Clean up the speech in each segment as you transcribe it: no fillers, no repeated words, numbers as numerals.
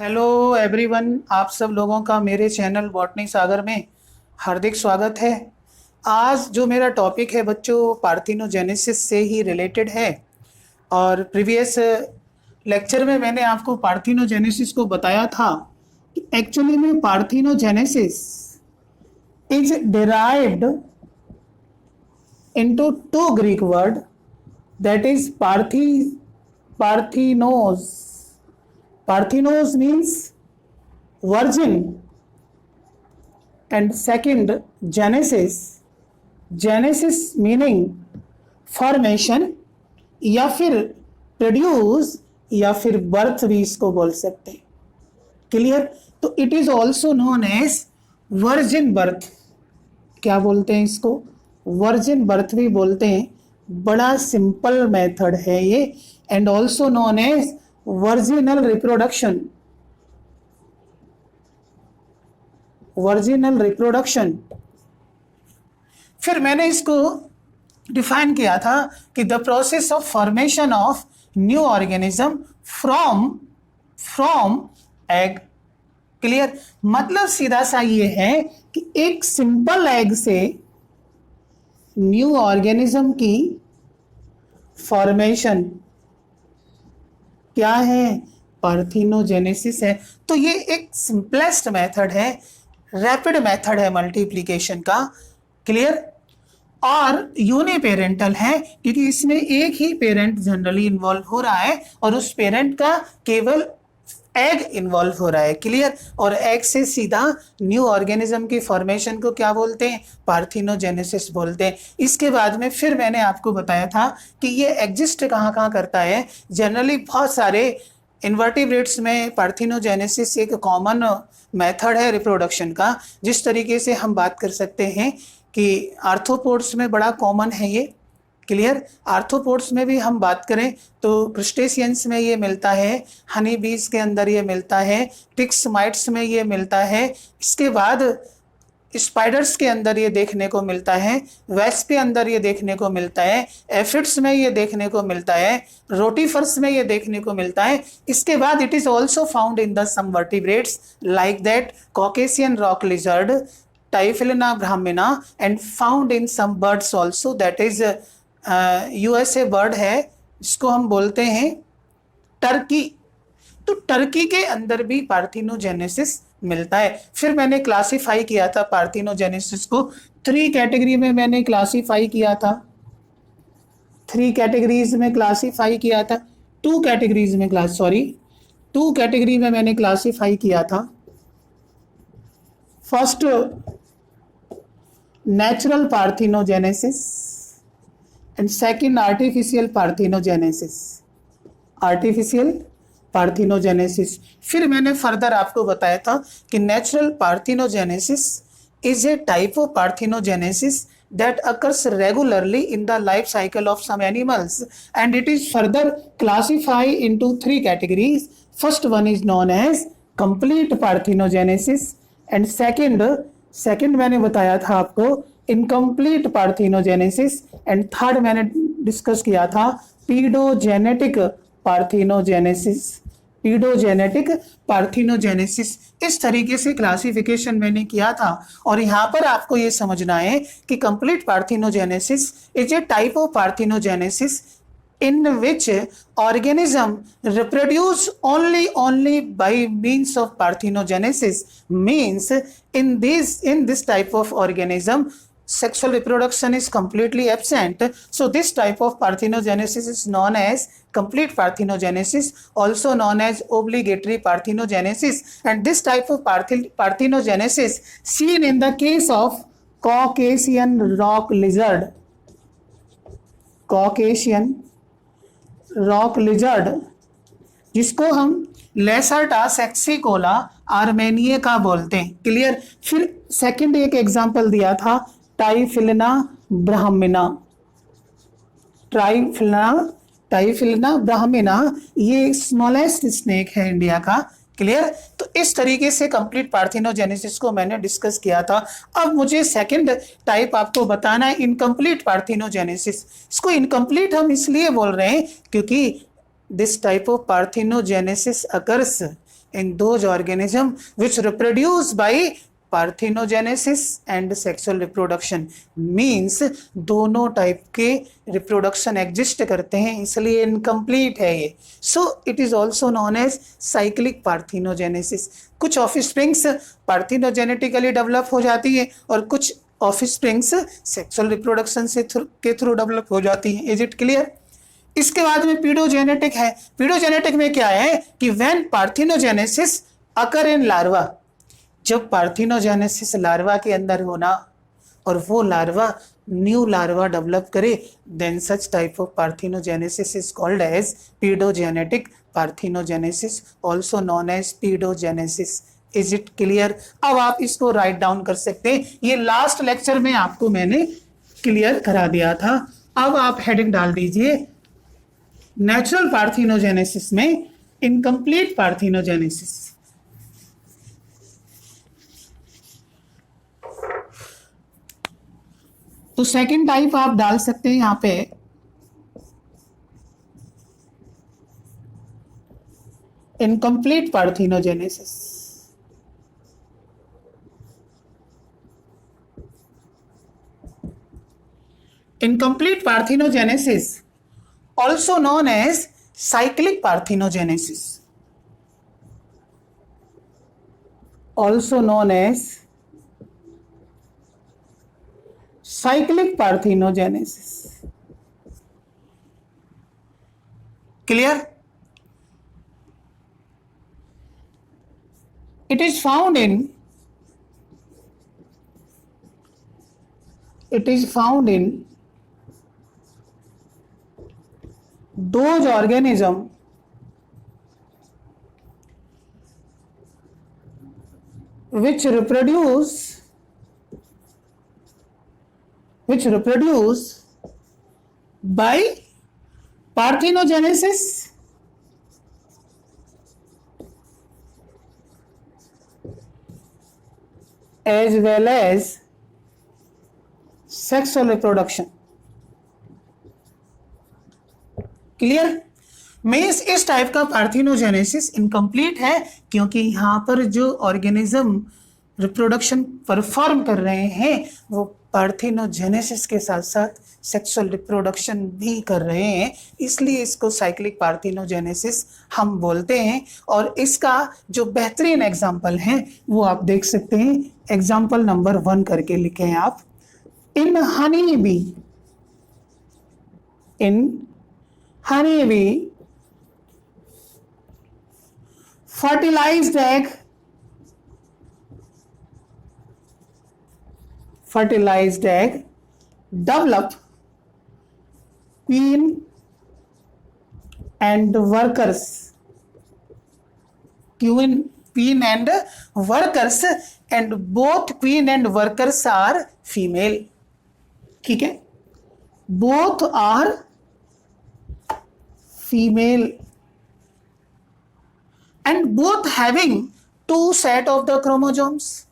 Hello everyone, आप सब लोगों का मेरे चैनल बॉटनी सागर में हार्दिक स्वागत है। आज जो मेरा टॉपिक है बच्चों, पार्थिनोजेनेसिस से ही रिलेटेड है। और प्रीवियस लेक्चर में मैंने आपको पार्थिनोजेनेसिस को बताया था कि एक्चुअली में parthenogenesis is derived into two Greek word, that is Parthenos. Parthenos means virgin, and second Genesis. Genesis meaning formation या फिर प्रोड्यूस या फिर बर्थ भी इसको बोल सकते हैं। क्लियर? तो it is also known as virgin birth. क्या बोलते हैं इसको? वर्जिन बर्थ भी बोलते हैं। बड़ा सिंपल मेथड है ये, and also known as virginal reproduction. Virginal reproduction. फिर मैंने इसको डिफाइन किया था कि the process of formation of new organism from egg. Clear? मतलब सीधा सा ये है कि एक सिंपल एग से न्यू ऑर्गेनिज्म की फॉर्मेशन क्या है? पार्थिनोजेनेसिस है। तो ये एक सिंपलेस्ट मेथड है, रैपिड मेथड है मल्टीप्लिकेशन का। क्लियर? और यूनिपेरेंटल है क्योंकि इसमें एक ही पेरेंट जनरली इन्वॉल्व हो रहा है और उस पेरेंट का केवल एग इन्वॉल्व हो रहा है। क्लियर? और एग से सीधा न्यू ऑर्गेनिज्म की फॉर्मेशन को क्या बोलते हैं? पार्थिनोजेनेसिस बोलते हैं। इसके बाद में फिर मैंने आपको बताया था कि ये एग्जिस्ट कहाँ कहाँ करता है। जनरली बहुत सारे इन्वर्टिब्रेट्स में पार्थिनोजेनेसिस एक कॉमन मेथड है रिप्रोडक्शन का। जिस तरीके से हम बात कर सकते हैं कि आर्थ्रोपोड्स में बड़ा कॉमन है ये। क्लियर? आर्थ्रोपोड्स में भी हम बात करें तो क्रुस्टेशियंस में ये मिलता है, हनी बीज के अंदर ये मिलता है, पिक्स माइट्स में ये मिलता है, इसके बाद स्पाइडर्स के अंदर ये देखने को मिलता है, वेस्प के अंदर ये देखने को मिलता है, एफिड्स में ये देखने को मिलता है, रोटिफर्स में ये देखने को मिलता है। इसके बाद it is also found in the some vertebrates like that Caucasian rock lizard, Typhlina brahmina, and found in some birds also, that is USA bird है जिसको हम बोलते हैं टर्की। तो टर्की के अंदर भी पार्थिनोजेनेसिस मिलता है। फिर मैंने क्लासिफाई किया था पार्थिनोजेनेसिस को 3 कैटेगरी में मैंने क्लासिफाई किया था। 3 कैटेगरीज में क्लासिफाई किया था। 2 कैटेगरीज में 2 कैटेगरी में मैंने क्लासिफाई किया था। First, natural parthenogenesis and second artificial parthenogenesis. Artificial parthenogenesis. फिर मैंने फर्दर आपको बताया था कि natural parthenogenesis is a type of parthenogenesis that occurs regularly in the life cycle of some animals, and it is further classified into 3 categories. First one is known as complete parthenogenesis, and second मैंने बताया था आपको incomplete parthenogenesis, and third मैंने discuss किया था पीडोजेनेटिक parthenogenesis. पीडोजेनेटिक parthenogenesis. इस तरीके से क्लासिफिकेशन मैंने किया था। और यहाँ पर आपको ये समझना है कि complete parthenogenesis is a type of parthenogenesis in which organism reproduce only by means of parthenogenesis. Means in this type of organism sexual reproduction is completely absent. So this type of parthenogenesis is known as complete parthenogenesis, also known as obligatory parthenogenesis. And this type of parthenogenesis seen in the case of Caucasian rock lizard. Caucasian rock lizard, जिसको हम लेसर्टा सेक्सिकोला Armenia का बोलते हैं। Clear? फिर second एक example दिया था टाइफिलिना ब्राह्मिना। टाइफिलिना ब्राह्मिना ये स्मॉलेस्ट स्नेक है इंडिया का। क्लियर? तो इस तरीके से कंप्लीट पार्थिनोजेनेसिस को मैंने डिस्कस किया था। अब मुझे सेकंड टाइप आपको बताना है, इनकम्प्लीट पार्थिनोजेनेसिस। इसको इनकम्प्लीट हम इसलिए बोल रहे हैं क्योंकि this type of parthenogenesis occurs in those organisms which reproduce by parthenogenesis and sexual reproduction, means दोनों टाइप के रिप्रोडक्शन एग्जिस्ट करते हैं, इसलिए इनकम्प्लीट है ये. So it is also known as cyclic parthenogenesis. कुछ ऑफस्प्रिंग्स पार्थिनोजेनेटिकली डेवलप हो जाती है और कुछ ऑफस्प्रिंग्स सेक्सुअल रिप्रोडक्शन से के थ्रू डेवलप हो जाती है. Is it clear? इसके बाद में पीडोजेनेटिक है. पीडोजेनेटिक में क्या है कि when parthenogenesis occur in larva, जब पार्थिनोजेनेसिस लार्वा के अंदर होना और वो लार्वा न्यू लार्वा डेवलप करे, then such type of parthenogenesis is called as pedogenetic parthenogenesis, also known as pedogenesis. Is it clear? अब आप इसको राइट डाउन कर सकते हैं. ये लास्ट लेक्चर में आपको मैंने क्लियर करा दिया था. अब आप हेडिंग डाल दीजिए नेचुरल पार्थिनोजेनेसिस में इनकम्प्लीट पार्थिनोजेनेसिस. तो सेकंड टाइप आप डाल सकते हैं यहां पे incomplete parthenogenesis. Incomplete parthenogenesis also known as cyclic parthenogenesis, also known as cyclic parthenogenesis. Clear? It is found in those organism which reproduce by parthenogenesis as well as sexual reproduction. Clear? Means इस type का parthenogenesis incomplete है क्योंकि यहाँ पर जो organism reproduction perform कर रहे हैं वो पार्थिनोजेनेसिस के साथ साथ सेक्सुअल रिप्रोडक्शन भी कर रहे हैं, इसलिए इसको साइक्लिक पार्थिनोजेनेसिस हम बोलते हैं. और इसका जो बेहतरीन एग्जाम्पल है वो आप देख सकते हैं. एग्जाम्पल नंबर 1 करके लिखे हैं आप. इन Honey bee, fertilized egg develop queen and workers, and both queen and workers are female. ठीक है, both are female and both having 2 set of the chromosomes,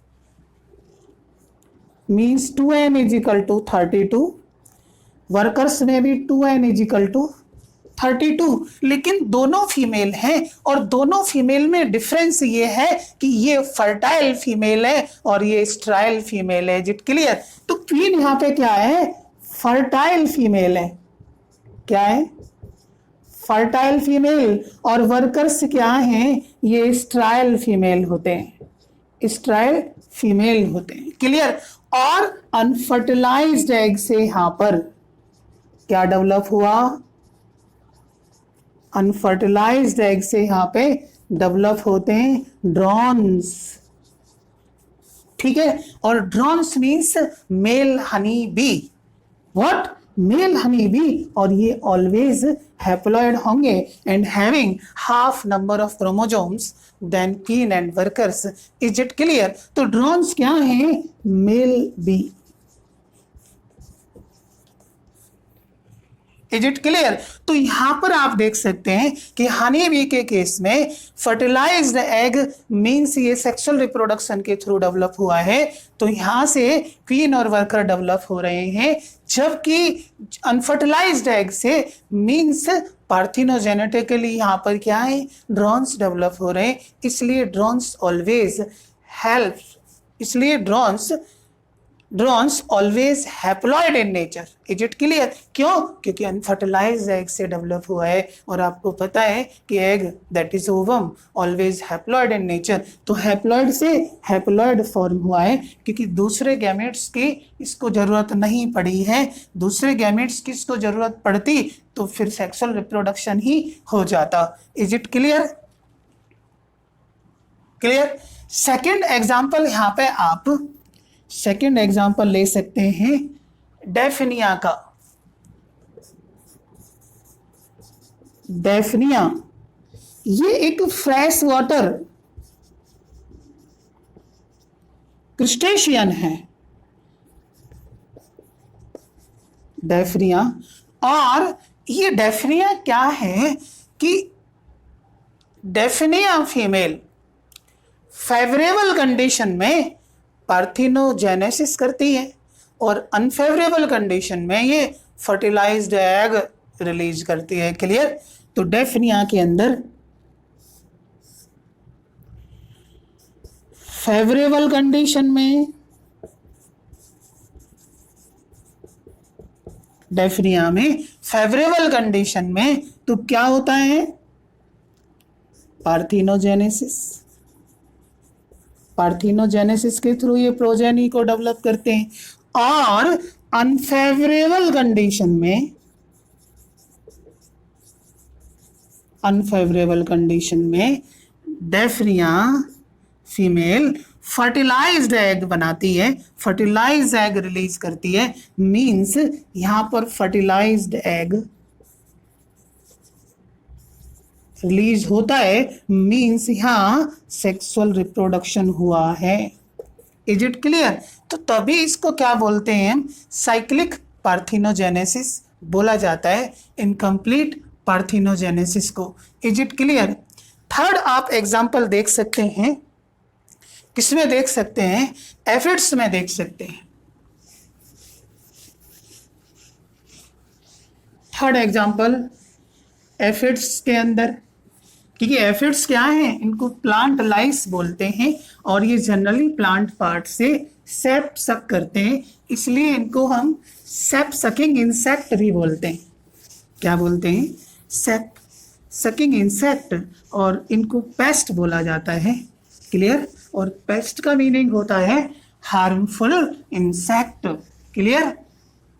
means 2n is equal to 32. Workers में भी 2n is equal to 32, लेकिन दोनों female हैं और दोनों female में डिफरेंस ये है कि ये फर्टाइल फीमेल है और ये स्ट्राइल फीमेल है. जिट क्लियर? तो क्वीन यहाँ पे क्या है? फर्टाइल फीमेल है. क्या है? Fertile female. और वर्कर्स क्या हैं? ये स्ट्राइल फीमेल होते हैं. स्ट्राइल फीमेल होते हैं. क्लियर? और अनफर्टिलाइज्ड एग से यहां पर क्या डेवलप हुआ? अनफर्टिलाइज्ड एग से यहां पे डेवलप होते हैं ड्रोन्स. ठीक है, और drones means male honey bee. What? Male honey bee. और ये ऑलवेज हैप्लॉइड होंगे and having half number of chromosomes then queen and workers. Is it clear? तो ड्रोन्स क्या हैं? Male bee. Is it clear? तो यहां पर आप देख सकते हैं कि हनी बी के केस में फर्टिलाइज्ड एग मीन्स ये सेक्सुअल रिप्रोडक्शन के थ्रू डेवलप हुआ है, तो यहां से क्वीन और वर्कर डेवलप हो रहे हैं, जबकि अनफर्टिलाइज्ड एग से मीन्स पार्थिनोजेनेटिकली यहाँ पर क्या है, ड्रोन्स डेवलप हो रहे हैं, इसलिए ड्रोन्स ऑलवेज हेल्प, इसलिए drones always haploid in nature. Is it clear? क्यों? क्योंकि अनफर्टिलाइज्ड एग से डेवलप हुआ है, और आपको पता है कि egg that is ovum always haploid in nature. तो हैप्लॉइड से हैप्लॉइड फॉर्म हुआ है, क्योंकि दूसरे गैमेट्स की इसको जरूरत नहीं पड़ी है। दूसरे गैमेट्स की इसको जरूरत पड़ती तो फिर सेक्सुअल रिप्रोडक्शन ही हो जाता। Is it clear? Clear? Second example यहाँ पे आप सेकेंड एग्जाम्पल ले सकते हैं डेफिनिया का। डेफिनिया ये एक फ्रेश वाटर क्रिस्टेशियन है, डेफिनिया। और ये डेफिनिया क्या है कि डेफिनिया फीमेल फेवरेबल कंडीशन में पार्थिनोजेनेसिस करती है, और अनफेवरेबल कंडीशन में ये फर्टिलाइज्ड एग रिलीज करती है। क्लियर? तो डेफिनिया के अंदर फेवरेबल कंडीशन में, डेफिनिया में फेवरेबल कंडीशन में तो क्या होता है, पार्थिनोजेनेसिस। पार्थिनोजेनेसिस के थ्रू ये प्रोजेनी को डेवलप करते हैं। और अनफेवरेबल कंडीशन में, अनफेवरेबल कंडीशन में डेफिनिया फीमेल फर्टिलाइज्ड एग बनाती है, फर्टिलाइज्ड एग रिलीज करती है। मींस यहां पर फर्टिलाइज्ड एग रिलीज होता है, मींस यहां सेक्सुअल रिप्रोडक्शन हुआ है। Is it clear? तो तभी इसको क्या बोलते हैं, साइक्लिक पार्थिनोजेनेसिस बोला जाता है, इनकम्प्लीट पार्थिनोजेनेसिस को। Is it clear? थर्ड आप एग्जांपल देख सकते हैं, किसमें देख सकते हैं, एफिड्स में देख सकते हैं। थर्ड एग्जांपल एफिड्स के अंदर, क्योंकि एफिड्स क्या हैं, इनको प्लांट लाइस बोलते हैं, और ये जनरली प्लांट पार्ट से सेप सक करते हैं, इसलिए इनको हम सेप सकिंग इंसेक्ट भी बोलते हैं। क्या बोलते हैं? सेप सकिंग इंसेक्ट, और इनको पेस्ट बोला जाता है। क्लियर? और पेस्ट का मीनिंग होता है harmful insect. Clear?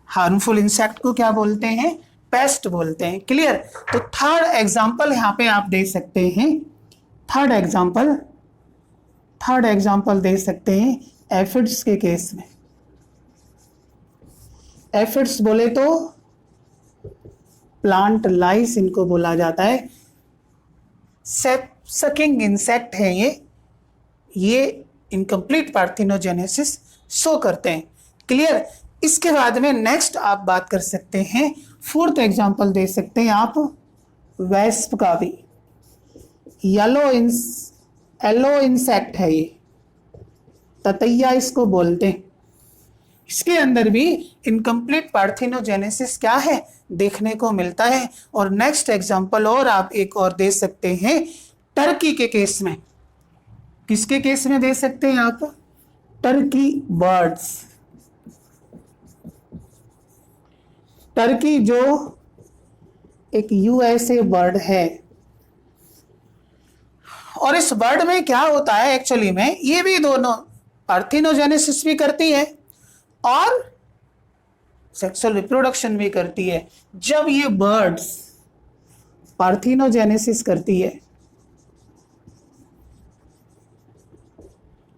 Harmful insect को क्या बोलते हैं, पेस्ट बोलते हैं। क्लियर? तो थर्ड एग्जांपल यहां पे आप दे सकते हैं, थर्ड एग्जांपल दे सकते हैं एफिड्स के केस में। एफिड्स बोले तो प्लांट लाइस इनको बोला जाता है, सेप सकिंग इंसेक्ट है ये इनकम्प्लीट पार्थिनोजेनेसिस शो करते हैं। क्लियर? इसके बाद में नेक्स्ट आप बात कर सकते हैं, फोर्थ एग्जांपल दे सकते हैं आप वेस्प का भी। येलो इंसेक्ट है ये, ततैया इसको बोलते हैं। इसके अंदर भी इनकम्प्लीट पार्थिनोजेनेसिस क्या है, देखने को मिलता है। और नेक्स्ट एग्जांपल और आप एक और दे सकते हैं टर्की के केस में। किसके केस में दे सकते हैं आप? Turkey birds. टर्की जो एक यूएसए बर्ड है, और इस बर्ड में क्या होता है एक्चुअली में, ये भी दोनों पार्थिनोजेनेसिस भी करती है और सेक्सुअल रिप्रोडक्शन भी करती है। जब ये बर्ड्स पार्थिनोजेनेसिस करती है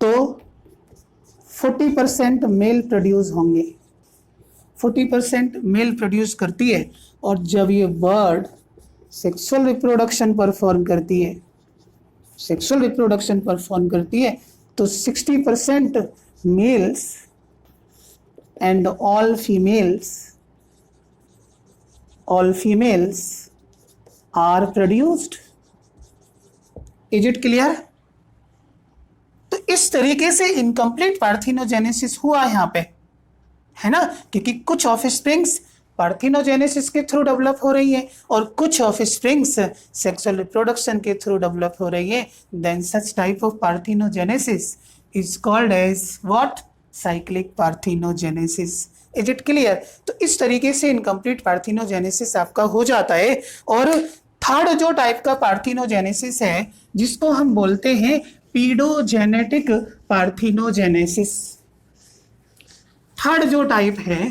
तो 40% मेल प्रोड्यूस होंगे, 40% मेल प्रोड्यूस करती है। और जब ये बर्ड सेक्सुअल रिप्रोडक्शन परफॉर्म करती है, सेक्सुअल रिप्रोडक्शन परफॉर्म करती है तो 60% males and all females are produced. Is it clear? तो इस तरीके से इनकम्प्लीट पार्थिनोजेनेसिस हुआ यहाँ पे, है ना, क्योंकि कुछ ऑफस्प्रिंग्स पार्थिनोजेनेसिस के थ्रू डेवलप हो रही है और कुछ ऑफ स्प्रिंग्स सेक्सुअल रिप्रोडक्शन के थ्रू डेवलप हो रही है, then such type of parthenogenesis is called as what? Cyclic parthenogenesis. Is it clear? तो इस तरीके से इनकम्प्लीट पार्थिनोजेनेसिस आपका हो जाता है। और थर्ड जो टाइप का पार्थिनोजेनेसिस है जिसको हम बोलते हैं पीडोजेनेटिक पार्थिनोजेनेसिस। थर्ड जो टाइप है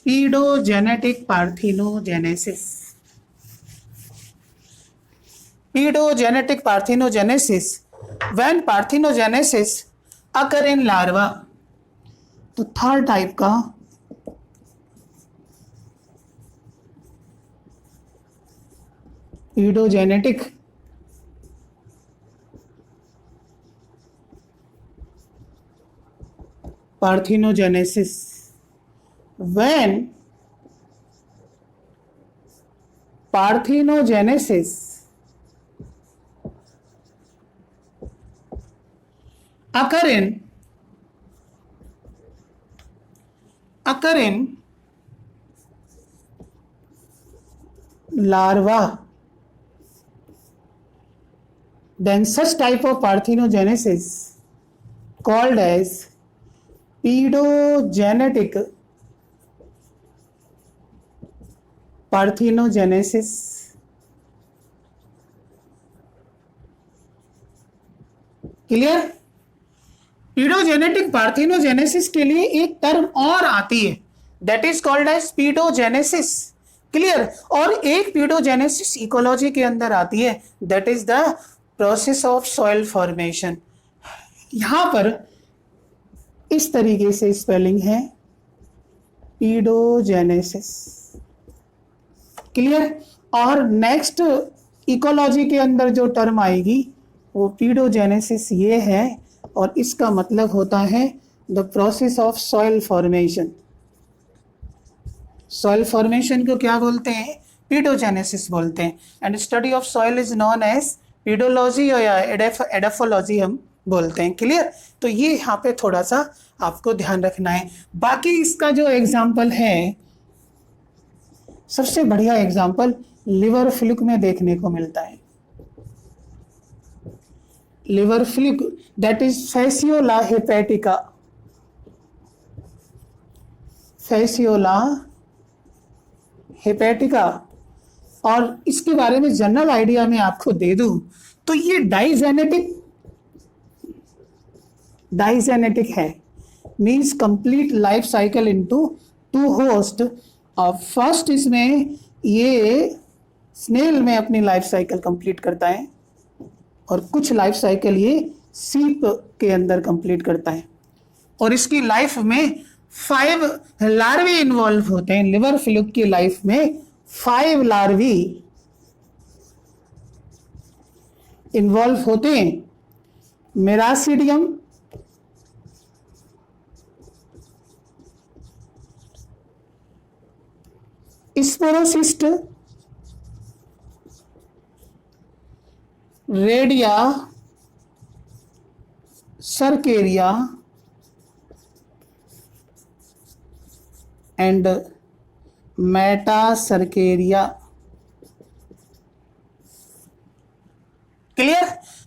pedogenetic parthenogenesis. Pedogenetic parthenogenesis, when parthenogenesis occur in larva, तो थर्ड टाइप का pedogenetic parthenogenesis, when parthenogenesis occur in larva, then such type of parthenogenesis called as pedogenetic parthenogenesis। Clear? Pedogenetic parthenogenesis के लिए एक term और आती है, that is called as pedogenesis. Clear? और एक पीडोजेनेसिस इकोलॉजी के अंदर आती है, that is the process of soil formation. यहां पर इस तरीके से स्पेलिंग है पीडोजेनेसिस। क्लियर? और नेक्स्ट इकोलॉजी के अंदर जो टर्म आएगी वो पीडोजेनेसिस ये है, और इसका मतलब होता है the process of soil formation. Soil formation को क्या बोलते हैं? पीडोजेनेसिस बोलते हैं। And study of soil is known as pedology या एडाफोलॉजी हम बोलते हैं। क्लियर? तो ये यहाँ पे थोड़ा सा आपको ध्यान रखना है। बाकी इसका जो एग्जाम्पल है, सबसे बढ़िया एग्जाम्पल लिवर फ्लूक में देखने को मिलता है। Liver fluke, that is Fasciola hepatica. Fasciola hepatica. और इसके बारे में जनरल आइडिया मैं आपको दे दूं तो ये डाइजेनेटिक है, means complete life cycle into two host. और फर्स्ट इसमें ये स्नेल में अपनी लाइफ साइकिल कंप्लीट करता है और कुछ लाइफ साइकिल ये सीप के अंदर कंप्लीट करता है, और इसकी लाइफ में 5 लार्वी इन्वॉल्व होते हैं। लिवर फ्लूक की लाइफ में 5 लार्वी इन्वॉल्व होते हैं। Miracidium, sporocyst, redia, cercaria and metacercaria. Clear?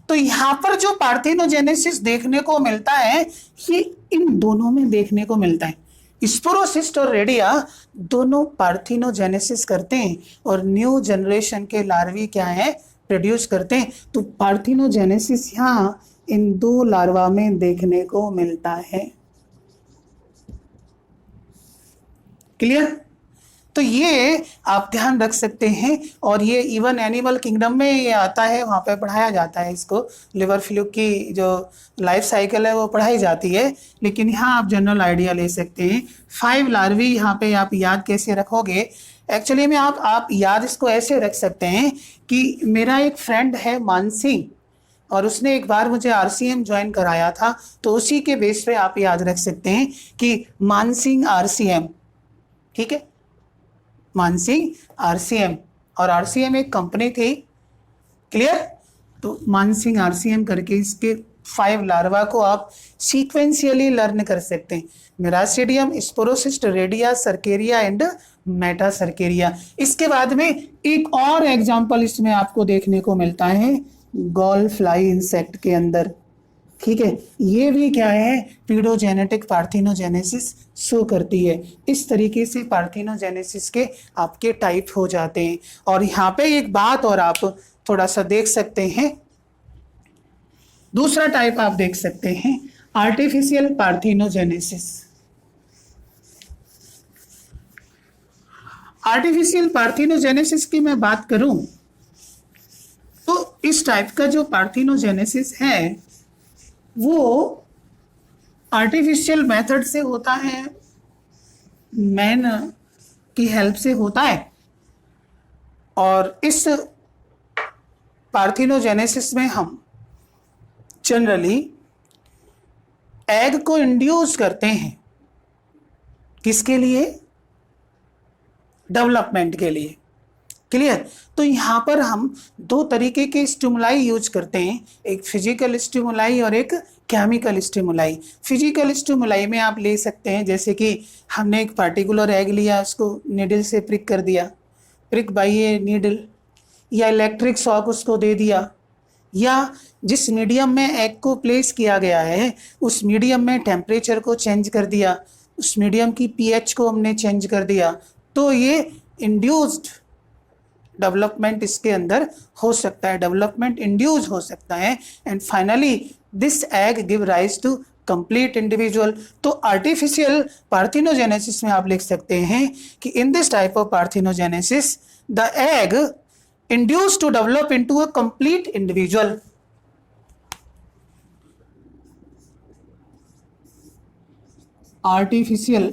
तो यहां पर जो पार्थिनोजेनेसिस देखने को मिलता है ये इन दोनों में देखने को मिलता है। स्पोरोसिस्ट और रेडिया दोनों पार्थिनोजेनेसिस करते हैं और न्यू जनरेशन के लार्वी क्या है? प्रोड्यूस करते हैं। तो पार्थिनोजेनेसिस यहाँ इन 2 लार्वा में देखने को मिलता है। क्लियर? तो ये आप ध्यान रख सकते हैं, और ये इवन एनिमल किंगडम में ये आता है, वहाँ पे पढ़ाया जाता है इसको। लिवर फ्लूक की जो लाइफ साइकिल है वो पढ़ाई जाती है, लेकिन यहाँ आप जनरल आइडिया ले सकते हैं। 5 लार्वी यहाँ पे आप याद कैसे रखोगे? एक्चुअली में आप याद इसको ऐसे रख सकते हैं कि मेरा एक फ्रेंड है मानसी, और उसने एक बार मुझे आरसीएम ज्वाइन कराया था, तो उसी के बेस पे आप याद रख सकते हैं कि मानसिंह आरसीएम। ठीक है? मानसिंह आरसीएम, और आरसीएम एक कंपनी थी। क्लियर? तो मानसिंह आरसीएम करके इसके 5 लार्वा को आप सीक्वेंशियली लर्न कर सकते हैं, miracidium, sporocyst, redia, cercaria and metacercaria. इसके बाद में एक और एग्जांपल इसमें आपको देखने को मिलता है गॉल फ्लाई इंसेक्ट के अंदर, ठीक है। ये भी क्या है, पीडोजेनेटिक पार्थिनोजेनेसिस शो करती है। इस तरीके से पार्थिनोजेनेसिस के आपके टाइप हो जाते हैं। और यहाँ पे एक बात और आप थोड़ा सा देख सकते हैं, दूसरा टाइप आप देख सकते हैं आर्टिफिशियल पार्थिनोजेनेसिस। आर्टिफिशियल पार्थिनोजेनेसिस की मैं बात करूं तो इस टाइप का जो पार्थिनोजेनेसिस है वो आर्टिफिशियल मेथड से होता है, मैन की हेल्प से होता है। और इस पार्थिनोजेनेसिस में हम जनरली एग को इंड्यूस करते हैं, किसके लिए, डेवलपमेंट के लिए, क्लियर। तो यहाँ पर हम दो तरीके के स्टिमुलाई यूज करते हैं, एक फिजिकल स्टिमुलाई और एक केमिकल स्टिमुलाई। फिजिकल स्टिमुलाई में आप ले सकते हैं, जैसे कि हमने एक पार्टिकुलर एग लिया, उसको नीडल से प्रिक कर दिया, प्रिक बाई ए नीडल, या इलेक्ट्रिक शॉक उसको दे दिया, या जिस मीडियम में एग को प्लेस किया गया है उस मीडियम में टेम्परेचर को चेंज कर दिया, उस मीडियम की पीएच को हमने चेंज कर दिया, तो ये इंड्यूस्ड डेवलपमेंट इसके अंदर हो सकता है, डेवलपमेंट इंड्यूस हो सकता है। And finally this egg give rise to complete individual. तो आर्टिफिशियल पार्थिनोजेनेसिस में आप लिख सकते हैं कि in this type of parthenogenesis the egg induced to develop into a complete individual. Artificial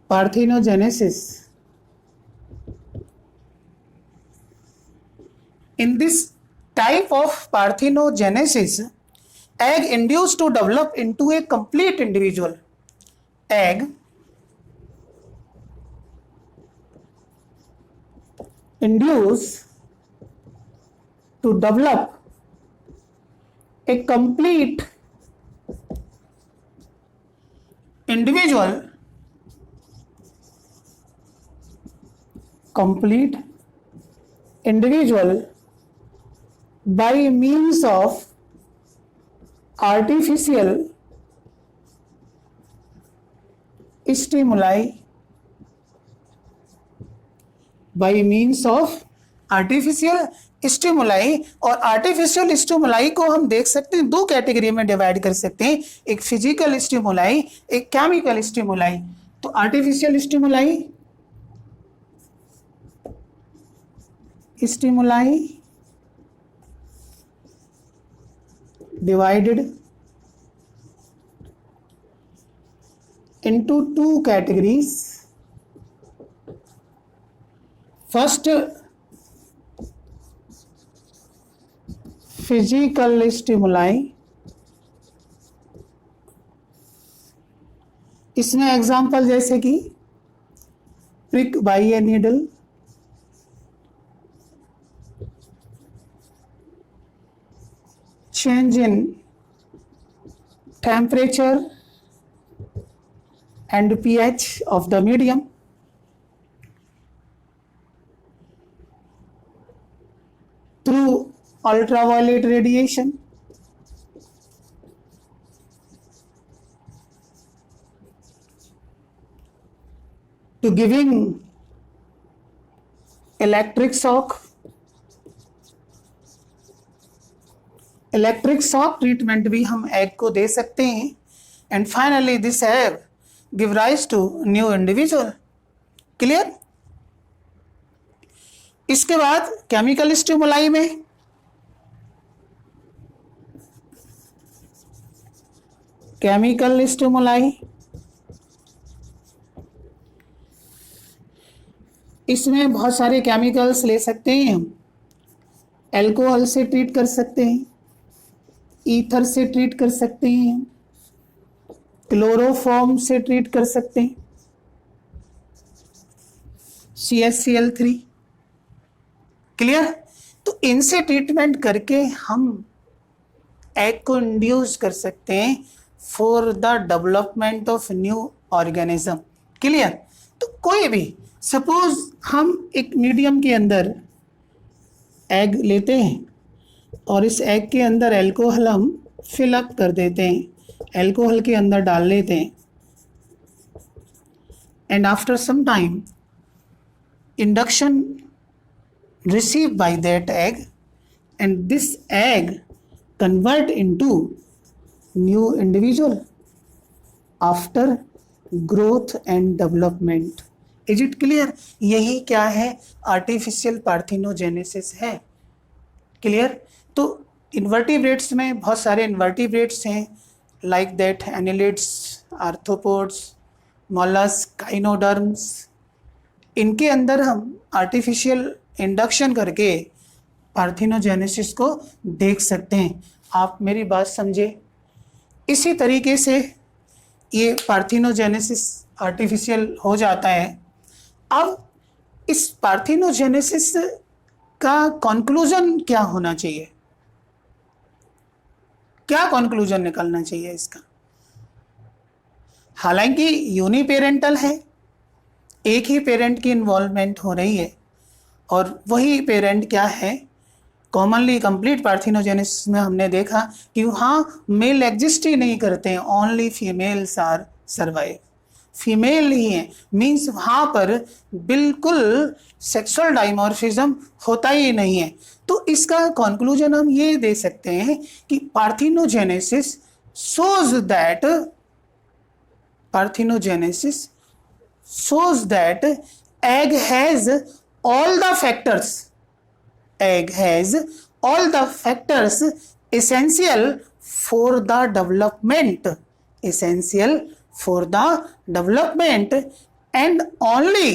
parthenogenesis. In this type of parthenogenesis, egg induced to develop into a complete individual. Egg induced to develop a complete individual, by means of artificial stimuli, by means of artificial stimuli. और artificial stimuli को हम देख सकते हैं दो category में divide कर सकते हैं, एक फिजिकल स्टिमुलाई, एक केमिकल स्टिमुलाई। तो artificial stimuli divided into two categories. First, physical stimuli. इसमें एग्जाम्पल जैसे कि prick by a needle, change in temperature and pH of the medium, through ultraviolet radiation, to giving electric shock. Electric shock treatment भी हम egg को दे सकते हैं। And finally this egg give rise to new individual, clear. इसके बाद chemical stimuli में इसमें बहुत सारे केमिकल्स ले सकते हैं हम, एल्कोहल से ट्रीट कर सकते हैं, ईथर से ट्रीट कर सकते हैं, क्लोरोफॉर्म से ट्रीट कर सकते हैं, CHCl3। क्लियर? तो इनसे ट्रीटमेंट करके हम एग को इंड्यूस कर सकते हैं for the development of new organism. Clear? तो कोई भी सपोज हम एक मीडियम के अंदर एग लेते हैं और इस एग के अंदर एल्कोहल हम फिलअप कर देते हैं, एल्कोहल के अंदर डाल लेते हैं, and after some time induction received by that egg, and this egg convert into new individual after growth and development. Is it clear? यही क्या है? आर्टिफिशियल पार्थिनोजेनेसिस है। क्लियर? तो इन्वर्टिब्रेट्स में बहुत सारे इन्वर्टिब्रेट्स हैं, like that annelids, arthropods, mollusc, echinoderms. इनके अंदर हम आर्टिफिशियल इंडक्शन करके पार्थिनोजेनेसिस को देख सकते हैं। आप मेरी बात समझे? इसी तरीके से ये पार्थिनोजेनेसिस आर्टिफिशियल हो जाता है। अब इस पार्थिनोजेनेसिस का कंक्लूजन क्या होना चाहिए? क्या कंक्लूजन निकलना चाहिए इसका? हालांकि यूनिपेरेंटल है, एक ही पेरेंट की इन्वॉल्वमेंट हो रही है, और वही पेरेंट क्या है, कॉमनली कंप्लीट पार्थिनोजेनेसिस में हमने देखा कि वहाँ मेल एग्जिस्ट ही नहीं करते हैं, only females are survive. Female ही है, मीन्स वहाँ पर बिल्कुल सेक्सुअल डाइमॉर्फिज्म होता ही नहीं है। तो इसका कंक्लूजन हम ये दे सकते हैं कि parthenogenesis shows that egg has all the factors essential for the development, and only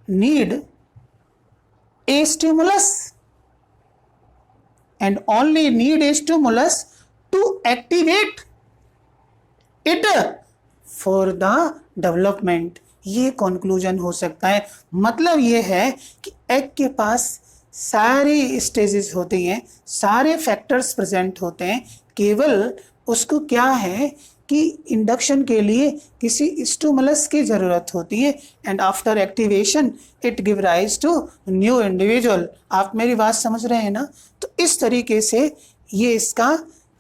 need a stimulus, to activate it for the development। ये कंक्लूजन हो सकता है। मतलब ये है कि एग के पास सारी स्टेजेस होती हैं, सारे फैक्टर्स प्रेजेंट होते हैं, केवल उसको क्या है कि इंडक्शन के लिए किसी स्टिमुलस की ज़रूरत होती है, and after activation it give rise to new individual. आप मेरी बात समझ रहे हैं ना? तो इस तरीके से ये इसका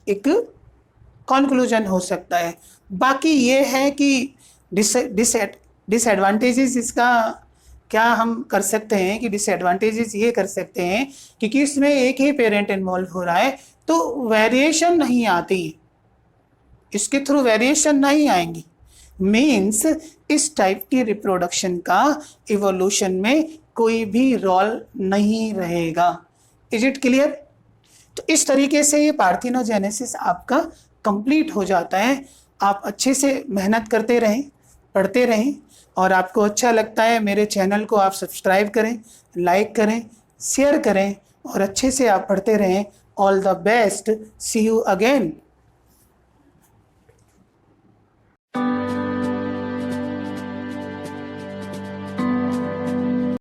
एक कंक्लूजन हो सकता है। बाकी ये है कि डिसएडवांटेजेस इसका क्या हम कर सकते हैं कि डिसएडवांटेजेस ये कर सकते हैं क्योंकि इसमें एक ही पेरेंट इन्वॉल्व हो रहा है, तो वेरिएशन नहीं आती, इसके थ्रू वेरिएशन नहीं आएंगी। मीन्स इस टाइप की रिप्रोडक्शन का इवोल्यूशन में कोई भी रोल नहीं रहेगा। Is it clear? तो इस तरीके से ये पार्थिनोजेनेसिस आपका कंप्लीट हो जाता है। आप अच्छे से मेहनत करते रहें, पढ़ते रहें, और आपको अच्छा लगता है मेरे चैनल को आप सब्सक्राइब करें, लाइक करें, शेयर करें, और अच्छे से आप पढ़ते रहें। All the best, see you again.